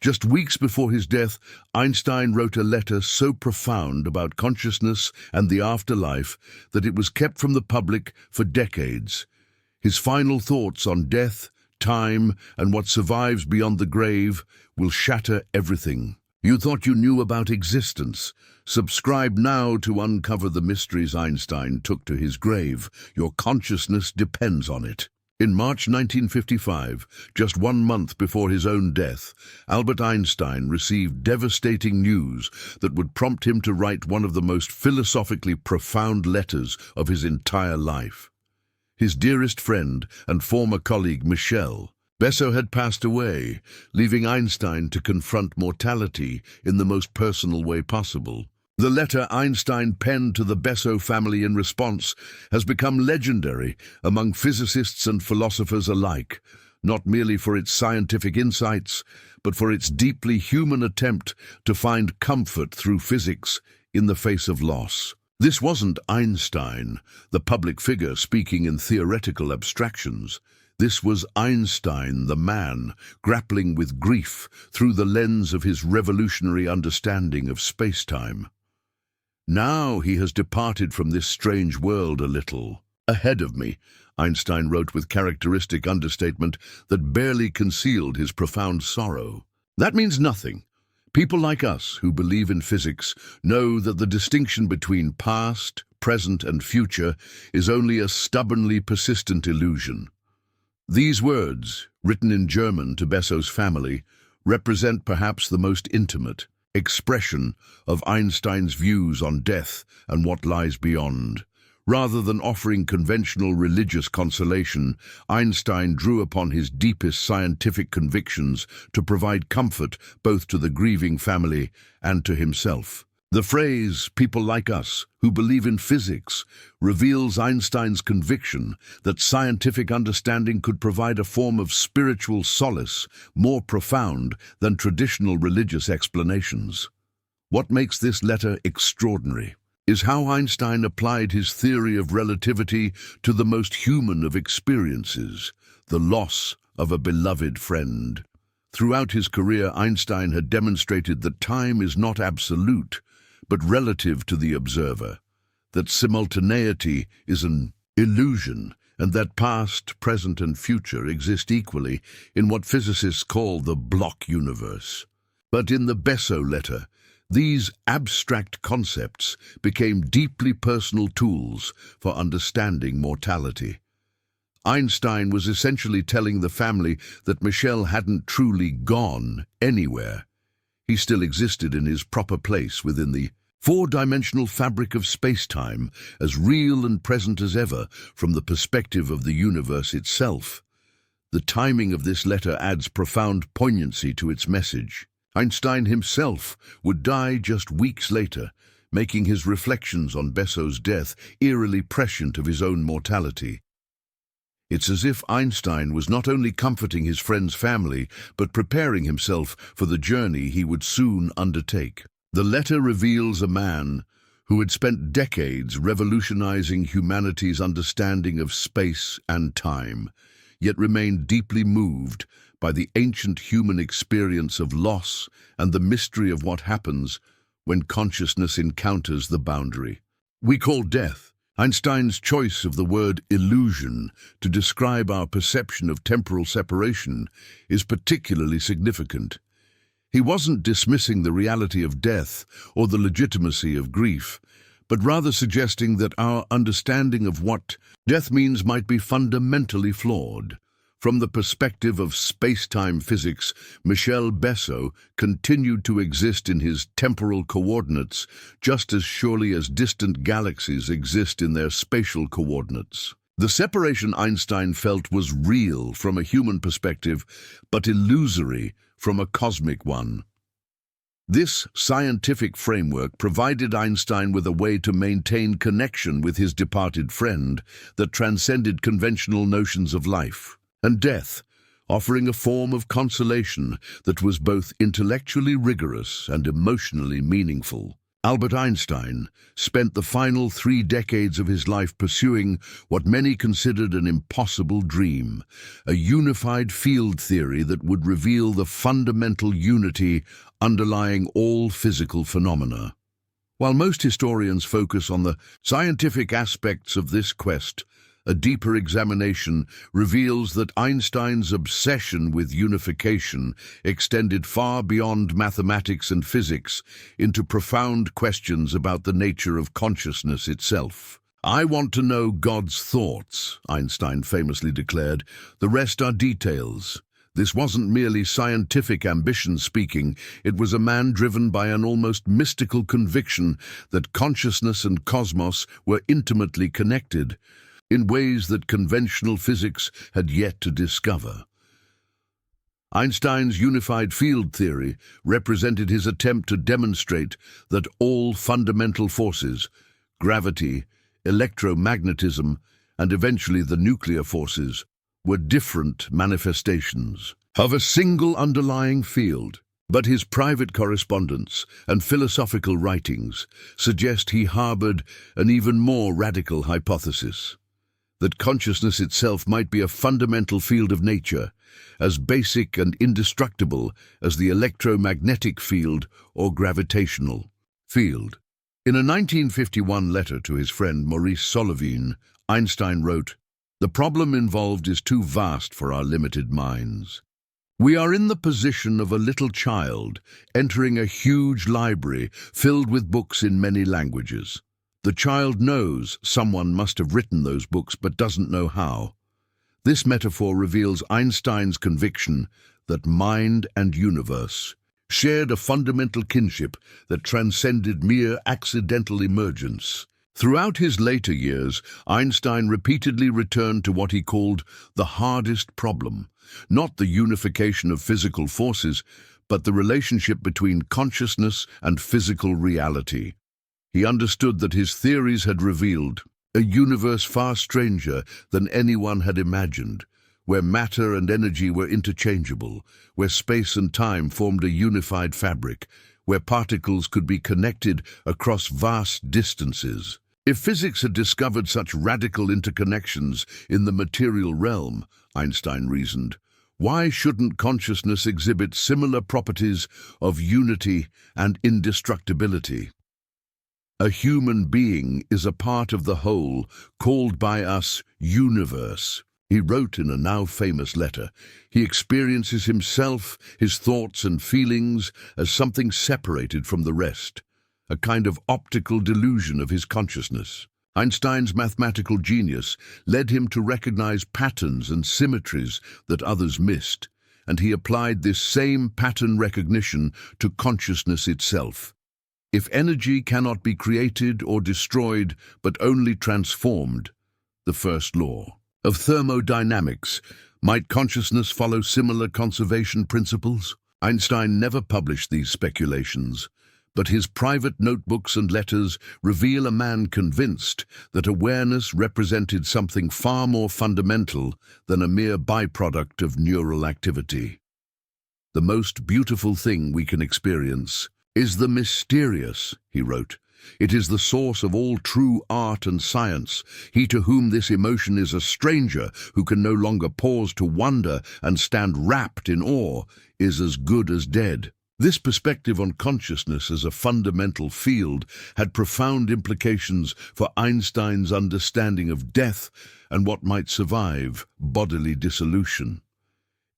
Just weeks before his death, Einstein wrote a letter so profound about consciousness and the afterlife that it was kept from the public for decades. His final thoughts on death, time, and what survives beyond the grave will shatter everything. You thought you knew about existence? Subscribe now to uncover the mysteries Einstein took to his grave. Your consciousness depends on it. In March 1955, just 1 month before his own death, Albert Einstein received devastating news that would prompt him to write one of the most philosophically profound letters of his entire life. His dearest friend and former colleague Michel Besso had passed away, leaving Einstein to confront mortality in the most personal way possible. The letter Einstein penned to the Besso family in response has become legendary among physicists and philosophers alike, not merely for its scientific insights, but for its deeply human attempt to find comfort through physics in the face of loss. This wasn't Einstein, the public figure speaking in theoretical abstractions. This was Einstein, the man, grappling with grief through the lens of his revolutionary understanding of space-time. Now he has departed from this strange world a little. Ahead of me, Einstein wrote with characteristic understatement that barely concealed his profound sorrow. That means nothing. People like us who believe in physics know that the distinction between past, present, and future is only a stubbornly persistent illusion. These words, written in German to Besso's family, represent perhaps the most intimate expression of Einstein's views on death and what lies beyond. Rather than offering conventional religious consolation, Einstein drew upon his deepest scientific convictions to provide comfort both to the grieving family and to himself. The phrase, "people like us who believe in physics," reveals Einstein's conviction that scientific understanding could provide a form of spiritual solace more profound than traditional religious explanations. What makes this letter extraordinary is how Einstein applied his theory of relativity to the most human of experiences, the loss of a beloved friend. Throughout his career, Einstein had demonstrated that time is not absolute, but relative to the observer, that simultaneity is an illusion, and that past, present, and future exist equally in what physicists call the block universe. But in the Besso letter, these abstract concepts became deeply personal tools for understanding mortality. Einstein was essentially telling the family that Michel hadn't truly gone anywhere. He still existed in his proper place within the four-dimensional fabric of space-time, as real and present as ever from the perspective of the universe itself. The timing of this letter adds profound poignancy to its message. Einstein himself would die just weeks later, making his reflections on Besso's death eerily prescient of his own mortality. It's as if Einstein was not only comforting his friend's family, but preparing himself for the journey he would soon undertake. The letter reveals a man who had spent decades revolutionizing humanity's understanding of space and time, yet remained deeply moved by the ancient human experience of loss and the mystery of what happens when consciousness encounters the boundary we call death. Einstein's choice of the word illusion to describe our perception of temporal separation is particularly significant. He wasn't dismissing the reality of death or the legitimacy of grief, but rather suggesting that our understanding of what death means might be fundamentally flawed. From the perspective of space-time physics, Michel Besso continued to exist in his temporal coordinates just as surely as distant galaxies exist in their spatial coordinates. The separation Einstein felt was real from a human perspective, but illusory from a cosmic one. This scientific framework provided Einstein with a way to maintain connection with his departed friend that transcended conventional notions of life and death, offering a form of consolation that was both intellectually rigorous and emotionally meaningful. Albert Einstein spent the final 3 decades of his life pursuing what many considered an impossible dream, a unified field theory that would reveal the fundamental unity underlying all physical phenomena. While most historians focus on the scientific aspects of this quest, a deeper examination reveals that Einstein's obsession with unification extended far beyond mathematics and physics into profound questions about the nature of consciousness itself. "I want to know God's thoughts," Einstein famously declared. "The rest are details." This wasn't merely scientific ambition speaking, it was a man driven by an almost mystical conviction that consciousness and cosmos were intimately connected, in ways that conventional physics had yet to discover. Einstein's unified field theory represented his attempt to demonstrate that all fundamental forces, gravity, electromagnetism, and eventually the nuclear forces, were different manifestations of a single underlying field. But his private correspondence and philosophical writings suggest he harbored an even more radical hypothesis: that consciousness itself might be a fundamental field of nature, as basic and indestructible as the electromagnetic field or gravitational field. In a 1951 letter to his friend Maurice Solovine, Einstein wrote, "The problem involved is too vast for our limited minds. We are in the position of a little child entering a huge library filled with books in many languages. The child knows someone must have written those books but doesn't know how." This metaphor reveals Einstein's conviction that mind and universe shared a fundamental kinship that transcended mere accidental emergence. Throughout his later years, Einstein repeatedly returned to what he called the hardest problem, not the unification of physical forces, but the relationship between consciousness and physical reality. He understood that his theories had revealed a universe far stranger than anyone had imagined, where matter and energy were interchangeable, where space and time formed a unified fabric, where particles could be connected across vast distances. If physics had discovered such radical interconnections in the material realm, Einstein reasoned, why shouldn't consciousness exhibit similar properties of unity and indestructibility? A human being is a part of the whole, called by us universe. He wrote in a now famous letter. He experiences himself, his thoughts and feelings, as something separated from the rest, a kind of optical delusion of his consciousness. Einstein's mathematical genius led him to recognize patterns and symmetries that others missed, and he applied this same pattern recognition to consciousness itself. If energy cannot be created or destroyed, but only transformed, the first law of thermodynamics, might consciousness follow similar conservation principles? Einstein never published these speculations, but his private notebooks and letters reveal a man convinced that awareness represented something far more fundamental than a mere byproduct of neural activity. "The most beautiful thing we can experience is the mysterious," he wrote. "It is the source of all true art and science. He to whom this emotion is a stranger, who can no longer pause to wonder and stand wrapped in awe, is as good as dead." This perspective on consciousness as a fundamental field had profound implications for Einstein's understanding of death and what might survive bodily dissolution.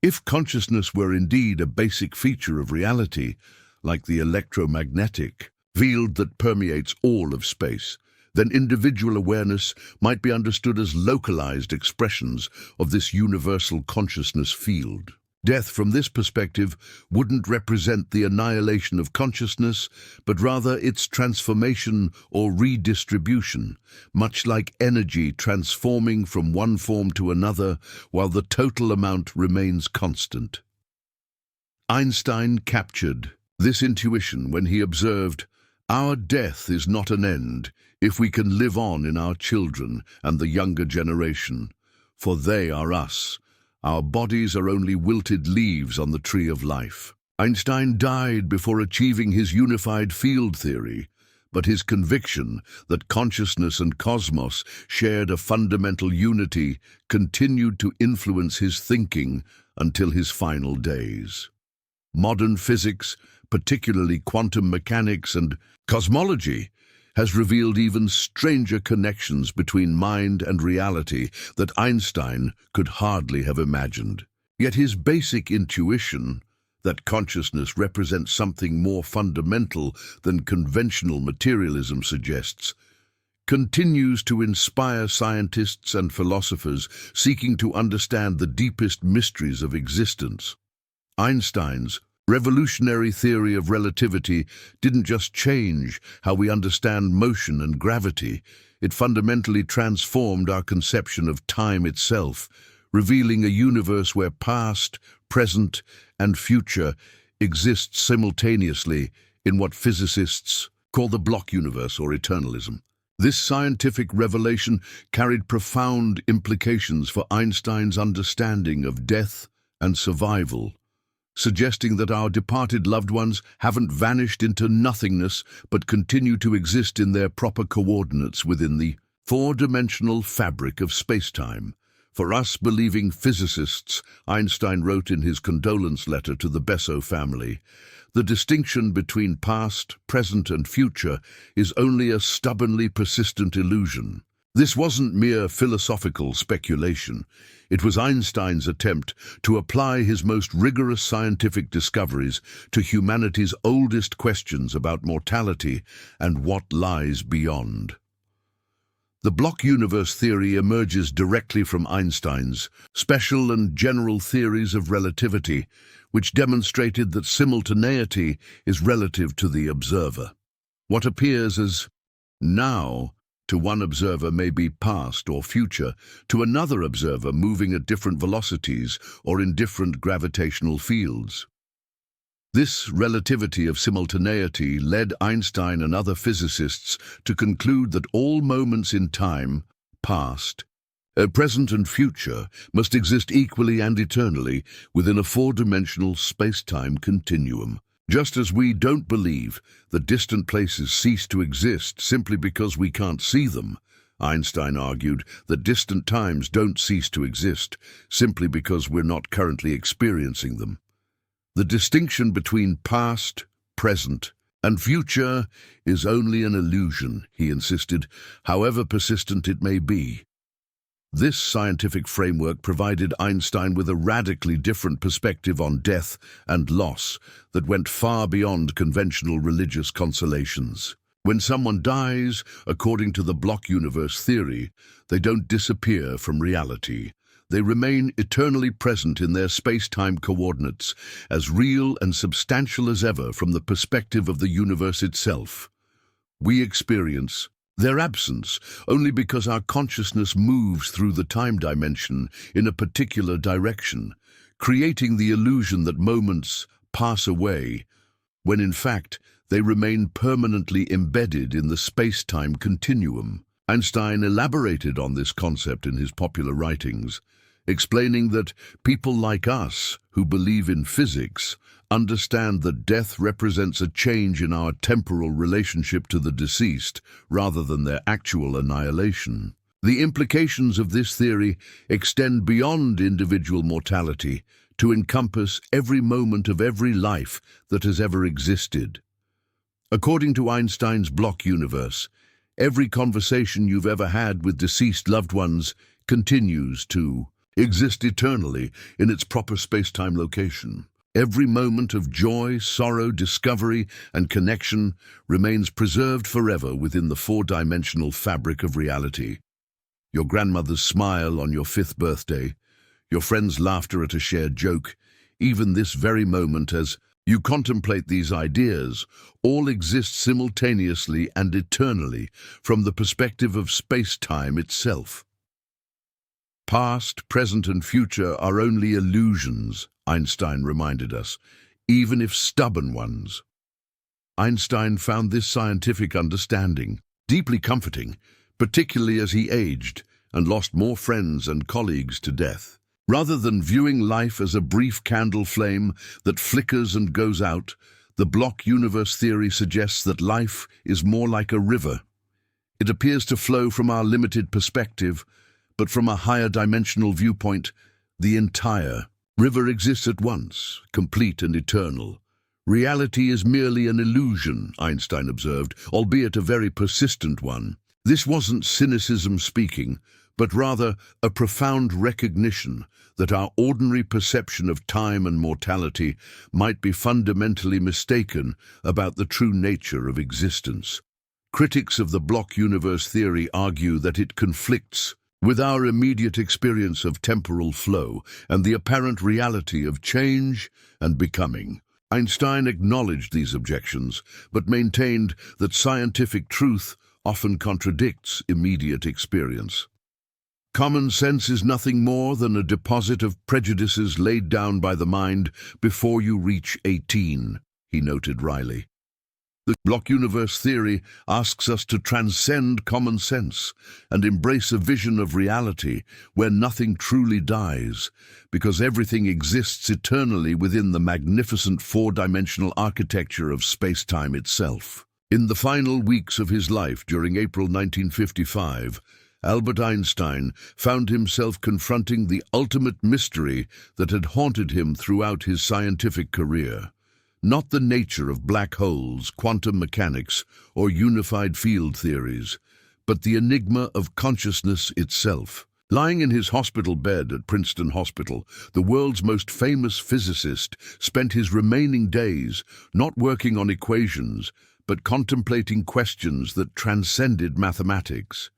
If consciousness were indeed a basic feature of reality, like the electromagnetic field that permeates all of space, then individual awareness might be understood as localized expressions of this universal consciousness field. Death, from this perspective, wouldn't represent the annihilation of consciousness, but rather its transformation or redistribution, much like energy transforming from one form to another while the total amount remains constant. Einstein captured this intuition when he observed, "Our death is not an end if we can live on in our children and the younger generation, for they are us. Our bodies are only wilted leaves on the tree of life." Einstein died before achieving his unified field theory, but his conviction that consciousness and cosmos shared a fundamental unity continued to influence his thinking until his final days. Modern physics, particularly quantum mechanics and cosmology, has revealed even stranger connections between mind and reality that Einstein could hardly have imagined. Yet his basic intuition, that consciousness represents something more fundamental than conventional materialism suggests, continues to inspire scientists and philosophers seeking to understand the deepest mysteries of existence. Einstein's revolutionary theory of relativity didn't just change how we understand motion and gravity, it fundamentally transformed our conception of time itself, revealing a universe where past, present, and future exist simultaneously in what physicists call the block universe or eternalism. This scientific revelation carried profound implications for Einstein's understanding of death and survival, suggesting that our departed loved ones haven't vanished into nothingness but continue to exist in their proper coordinates within the four-dimensional fabric of space-time. For us believing physicists, Einstein wrote in his condolence letter to the Besso family, the distinction between past, present, and future is only a stubbornly persistent illusion. This wasn't mere philosophical speculation. It was Einstein's attempt to apply his most rigorous scientific discoveries to humanity's oldest questions about mortality and what lies beyond. The block universe theory emerges directly from Einstein's special and general theories of relativity, which demonstrated that simultaneity is relative to the observer. What appears as now to one observer may be past or future to another observer moving at different velocities or in different gravitational fields. This relativity of simultaneity led Einstein and other physicists to conclude that all moments in time, past, present and future, must exist equally and eternally within a four-dimensional space-time continuum. Just as we don't believe that distant places cease to exist simply because we can't see them, Einstein argued that distant times don't cease to exist simply because we're not currently experiencing them. The distinction between past, present, and future is only an illusion, he insisted, however persistent it may be. This scientific framework provided Einstein with a radically different perspective on death and loss that went far beyond conventional religious consolations. When someone dies, according to the block universe theory, they don't disappear from reality. They remain eternally present in their space-time coordinates, as real and substantial as ever from the perspective of the universe itself. We experience their absence only because our consciousness moves through the time dimension in a particular direction, creating the illusion that moments pass away, when in fact they remain permanently embedded in the space-time continuum. Einstein elaborated on this concept in his popular writings, explaining that people like us, who believe in physics, understand that death represents a change in our temporal relationship to the deceased, rather than their actual annihilation. The implications of this theory extend beyond individual mortality to encompass every moment of every life that has ever existed. According to Einstein's block universe, every conversation you've ever had with deceased loved ones continues to exist eternally in its proper space-time location. Every moment of joy, sorrow, discovery, and connection remains preserved forever within the four-dimensional fabric of reality. Your grandmother's smile on your 5th birthday, your friend's laughter at a shared joke, even this very moment as you contemplate these ideas, all exist simultaneously and eternally from the perspective of space-time itself. Past, present, and future are only illusions, Einstein reminded us, even if stubborn ones. Einstein found this scientific understanding deeply comforting, particularly as he aged and lost more friends and colleagues to death. Rather than viewing life as a brief candle flame that flickers and goes out, The block universe theory suggests that life is more like a river. It appears to flow from our limited perspective, but from a higher dimensional viewpoint, the entire river exists at once, complete and eternal. Reality is merely an illusion, Einstein observed, albeit a very persistent one. This wasn't cynicism speaking, but rather a profound recognition that our ordinary perception of time and mortality might be fundamentally mistaken about the true nature of existence. Critics of the block universe theory argue that it conflicts with our immediate experience of temporal flow and the apparent reality of change and becoming. Einstein acknowledged these objections, but maintained that scientific truth often contradicts immediate experience. Common sense is nothing more than a deposit of prejudices laid down by the mind before you reach 18, he noted wryly. The block universe theory asks us to transcend common sense and embrace a vision of reality where nothing truly dies, because everything exists eternally within the magnificent four-dimensional architecture of space-time itself. In the final weeks of his life during April 1955, Albert Einstein found himself confronting the ultimate mystery that had haunted him throughout his scientific career. Not the nature of black holes, quantum mechanics, or unified field theories, but the enigma of consciousness itself. Lying in his hospital bed at Princeton Hospital, the world's most famous physicist spent his remaining days not working on equations, but contemplating questions that transcended mathematics.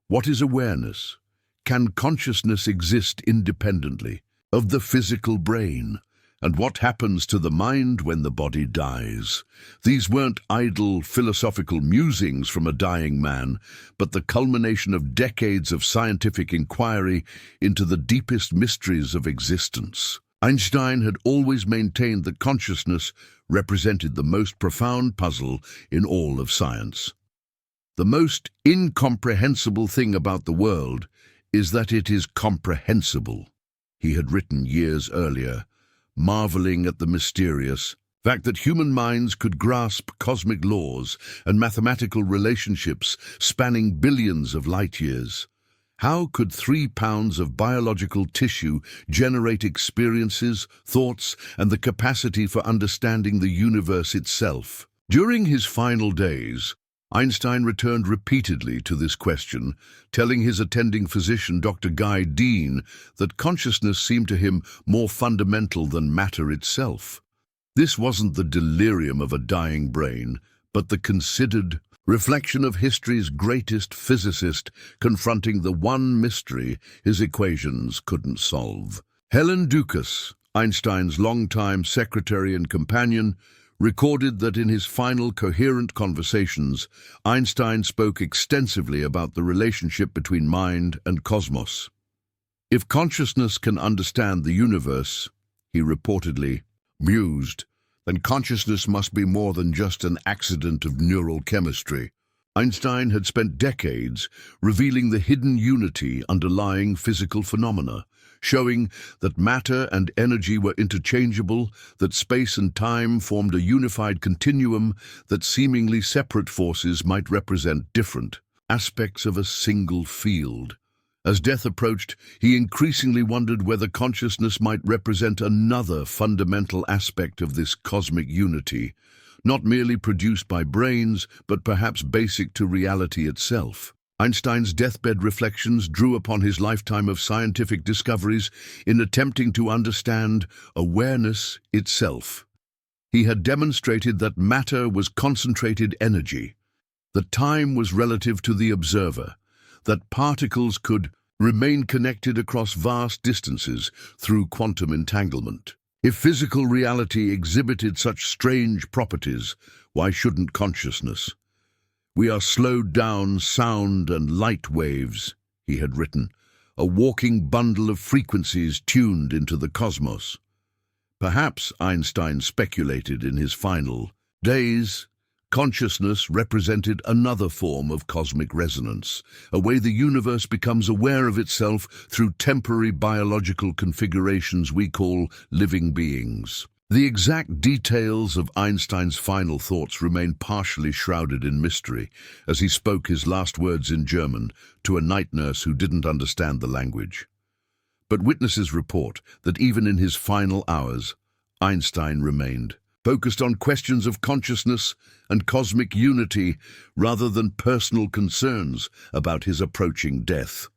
What is awareness? Can consciousness exist independently of the physical brain? And what happens to the mind when the body dies? These weren't idle philosophical musings from a dying man, but the culmination of decades of scientific inquiry into the deepest mysteries of existence. Einstein had always maintained that consciousness represented the most profound puzzle in all of science. The most incomprehensible thing about the world is that it is comprehensible, he had written years earlier, marveling at the mysterious fact that human minds could grasp cosmic laws and mathematical relationships spanning billions of light years. How could 3 pounds of biological tissue generate experiences, thoughts, and the capacity for understanding the universe itself? During his final days, Einstein returned repeatedly to this question, telling his attending physician, Dr. Guy Dean, that consciousness seemed to him more fundamental than matter itself. This wasn't the delirium of a dying brain, but the considered reflection of history's greatest physicist confronting the one mystery his equations couldn't solve. Helen Dukas, Einstein's longtime secretary and companion, recorded that in his final coherent conversations, Einstein spoke extensively about the relationship between mind and cosmos. If consciousness can understand the universe, he reportedly mused, then consciousness must be more than just an accident of neural chemistry. Einstein had spent decades revealing the hidden unity underlying physical phenomena, showing that matter and energy were interchangeable, that space and time formed a unified continuum, that seemingly separate forces might represent different aspects of a single field. As death approached, he increasingly wondered whether consciousness might represent another fundamental aspect of this cosmic unity, not merely produced by brains, but perhaps basic to reality itself. Einstein's deathbed reflections drew upon his lifetime of scientific discoveries in attempting to understand awareness itself. He had demonstrated that matter was concentrated energy, that time was relative to the observer, that particles could remain connected across vast distances through quantum entanglement. If physical reality exhibited such strange properties, why shouldn't consciousness? We are slowed down sound and light waves, he had written, a walking bundle of frequencies tuned into the cosmos. Perhaps, Einstein speculated in his final days, consciousness represented another form of cosmic resonance, a way the universe becomes aware of itself through temporary biological configurations we call living beings. The exact details of Einstein's final thoughts remain partially shrouded in mystery, as he spoke his last words in German to a night nurse who didn't understand the language. But witnesses report that even in his final hours, Einstein remained focused on questions of consciousness and cosmic unity rather than personal concerns about his approaching death.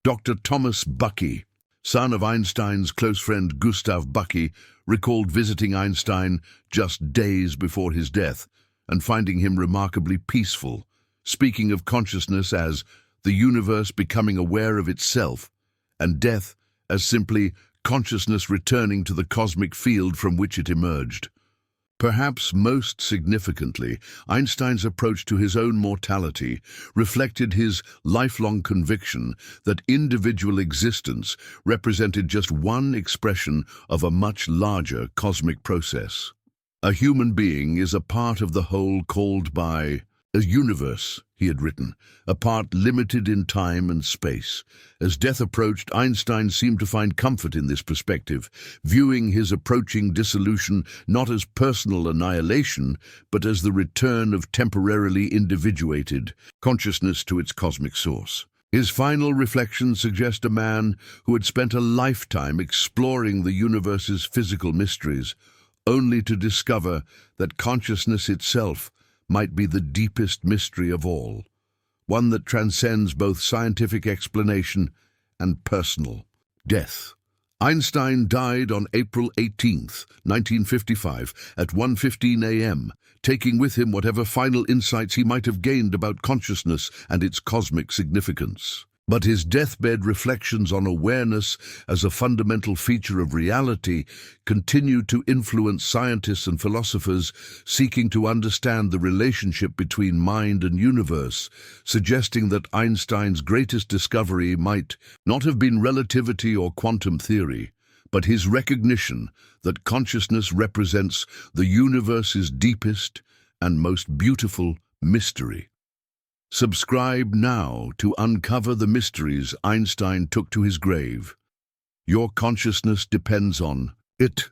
Dr. Thomas Bucky, son of Einstein's close friend Gustav Bucky, recalled visiting Einstein just days before his death and finding him remarkably peaceful, speaking of consciousness as the universe becoming aware of itself and death as simply consciousness returning to the cosmic field from which it emerged. Perhaps most significantly, Einstein's approach to his own mortality reflected his lifelong conviction that individual existence represented just one expression of a much larger cosmic process. A human being is a part of the whole called by a universe, he had written, a part limited in time and space. As death approached, Einstein seemed to find comfort in this perspective, viewing his approaching dissolution not as personal annihilation, but as the return of temporarily individuated consciousness to its cosmic source. His final reflections suggest a man who had spent a lifetime exploring the universe's physical mysteries, only to discover that consciousness itself might be the deepest mystery of all, one that transcends both scientific explanation and personal death. Einstein died on April 18, 1955, at 1:15 a.m., taking with him whatever final insights he might have gained about consciousness and its cosmic significance. But his deathbed reflections on awareness as a fundamental feature of reality continued to influence scientists and philosophers seeking to understand the relationship between mind and universe, suggesting that Einstein's greatest discovery might not have been relativity or quantum theory, but his recognition that consciousness represents the universe's deepest and most beautiful mystery. Subscribe now to uncover the mysteries Einstein took to his grave. Your consciousness depends on it.